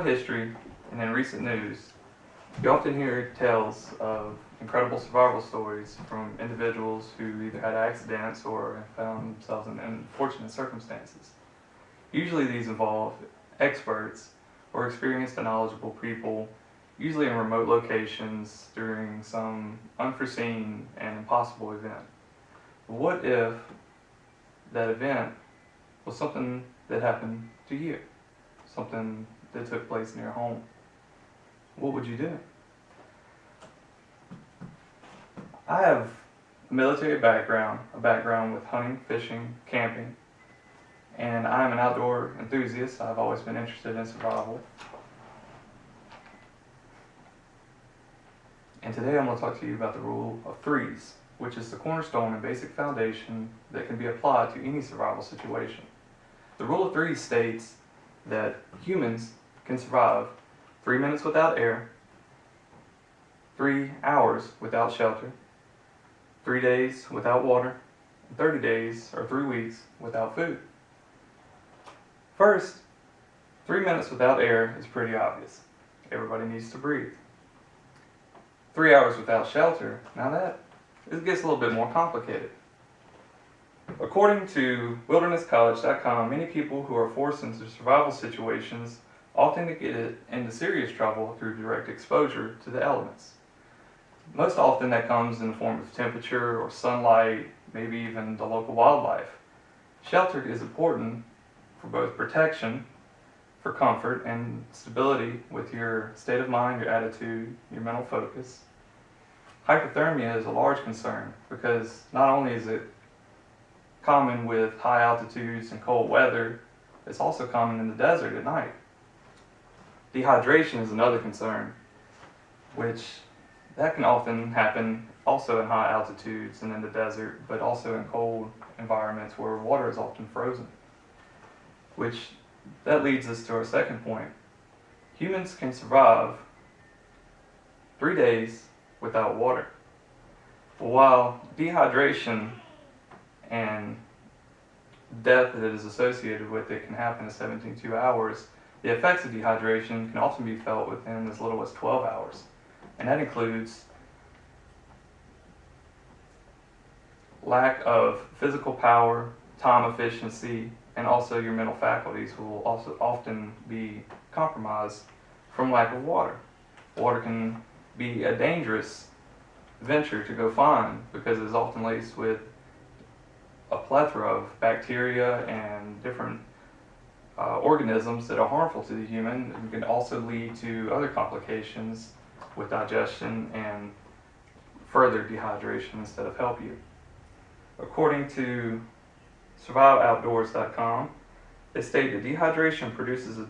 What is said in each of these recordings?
Throughout history and in recent news, you often hear tales of incredible survival stories from individuals who either had accidents or found themselves in unfortunate circumstances. Usually these involve experts or experienced and knowledgeable people, usually in remote locations during some unforeseen and impossible event. But what if that event was something that happened to you? Something that took place in your home? What would you do? I have a military background, a background with hunting, fishing, camping, and I'm an outdoor enthusiast. I've always been interested in survival. And today I'm going to talk to you about the rule of threes, which is the cornerstone and basic foundation that can be applied to any survival situation. The rule of threes states that humans can survive 3 minutes without air, 3 hours without shelter, 3 days without water, and 30 days or 3 weeks without food. First, 3 minutes without air is pretty obvious. Everybody needs to breathe. 3 hours without shelter, now it gets a little bit more complicated. According to wildernesscollege.com, many people who are forced into survival situations often get into serious trouble through direct exposure to the elements. Most often that comes in the form of temperature or sunlight, maybe even the local wildlife. Shelter is important for both protection, for comfort, and stability with your state of mind, your attitude, your mental focus. Hypothermia is a large concern because not only is it common with high altitudes and cold weather, it's also common in the desert at night. Dehydration is another concern, which that can often happen also in high altitudes and in the desert, but also in cold environments where water is often frozen. Which that leads us to our second point. Humans can survive 3 days without water. While dehydration and death that is associated with it can happen in 72 hours, the effects of dehydration can often be felt within as little as 12 hours. And that includes lack of physical power, time efficiency, and also your mental faculties will also often be compromised from lack of water. Water can be a dangerous venture to go find because it is often laced with a plethora of bacteria and different organisms that are harmful to the human, and can also lead to other complications with digestion and further dehydration instead of help you. According to surviveoutdoors.com, they state that dehydration produces a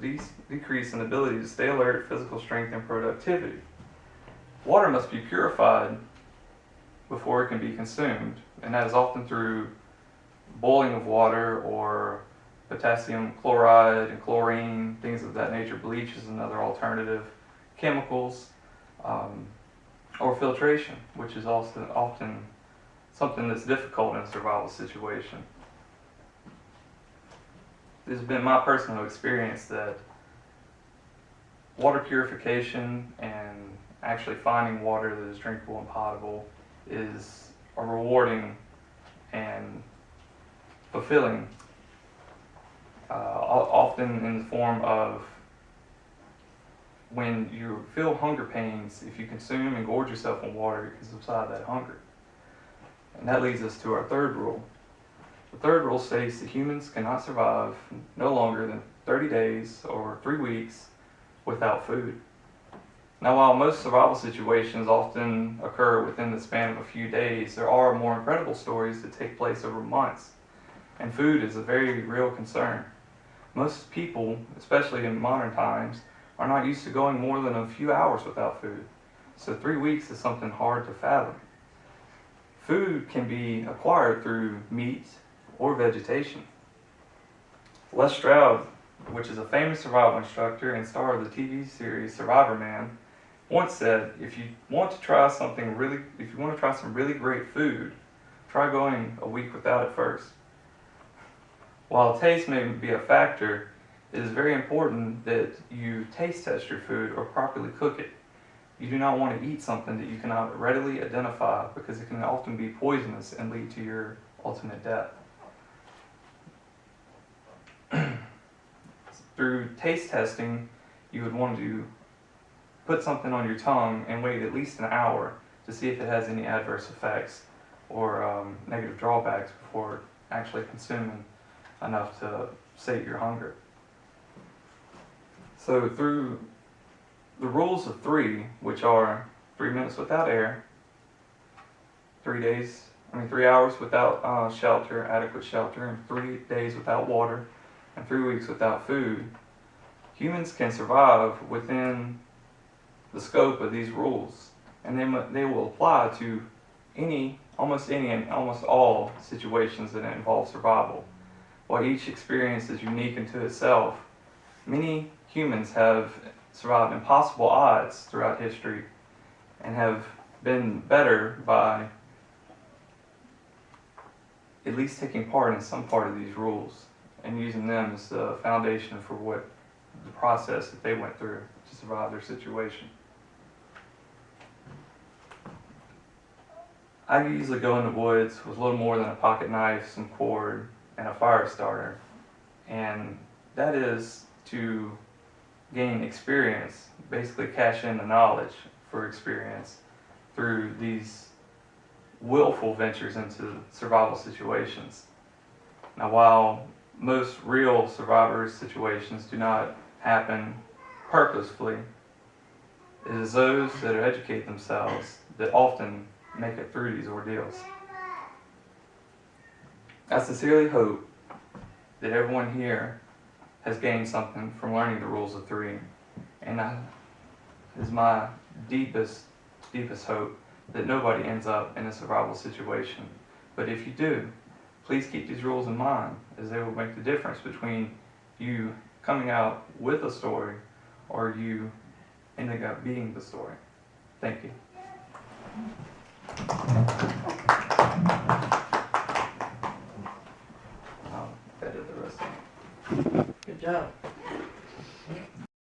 decrease in ability to stay alert, physical strength, and productivity. Water must be purified before it can be consumed, and that is often through boiling of water or potassium chloride and chlorine, things of that nature. Bleach is another alternative. Chemicals, or filtration, which is also often something that's difficult in a survival situation. This has been my personal experience that water purification and actually finding water that is drinkable and potable is a rewarding and fulfilling, often in the form of when you feel hunger pains. If you consume and gorge yourself on water, you can subside that hunger. And that leads us to our third rule. The third rule states that humans cannot survive no longer than 30 days or 3 weeks without food. Now, while most survival situations often occur within the span of a few days, there are more incredible stories that take place over months, and food is a very real concern. Most people, especially in modern times, are not used to going more than a few hours without food, so 3 weeks is something hard to fathom. Food can be acquired through meat or vegetation. Les Stroud, which is a famous survival instructor and star of the TV series Survivor Man, once said, if you want to try some really great food, try going a week without it first. While taste may be a factor, it is very important that you taste test your food or properly cook it. You do not want to eat something that you cannot readily identify because it can often be poisonous and lead to your ultimate death. Through taste testing, you would want to put something on your tongue and wait at least an hour to see if it has any adverse effects or negative drawbacks before actually consuming enough to sate your hunger. So through the rules of 3, which are 3 minutes without air, 3 hours without shelter, adequate shelter, and 3 days without water, and 3 weeks without food, humans can survive within the scope of these rules, and they will apply to almost any and almost all situations that involve survival. While each experience is unique unto itself, many humans have survived impossible odds throughout history and have been better by at least taking part in some part of these rules and using them as the foundation for what the process that they went through to survive their situation. I usually go in the woods with a little more than a pocket knife, some cord, and a fire starter, and that is to gain experience, basically cash in the knowledge for experience through these willful ventures into survival situations. Now, while most real survivor situations do not happen purposefully, it is those that educate themselves that often make it through these ordeals. I sincerely hope that everyone here has gained something from learning the rules of 3, and it is my deepest hope that nobody ends up in a survival situation. But if you do, please keep these rules in mind, as they will make the difference between you coming out with a story or you ending up being the story. Thank you. I'll edit the rest of it. Good job.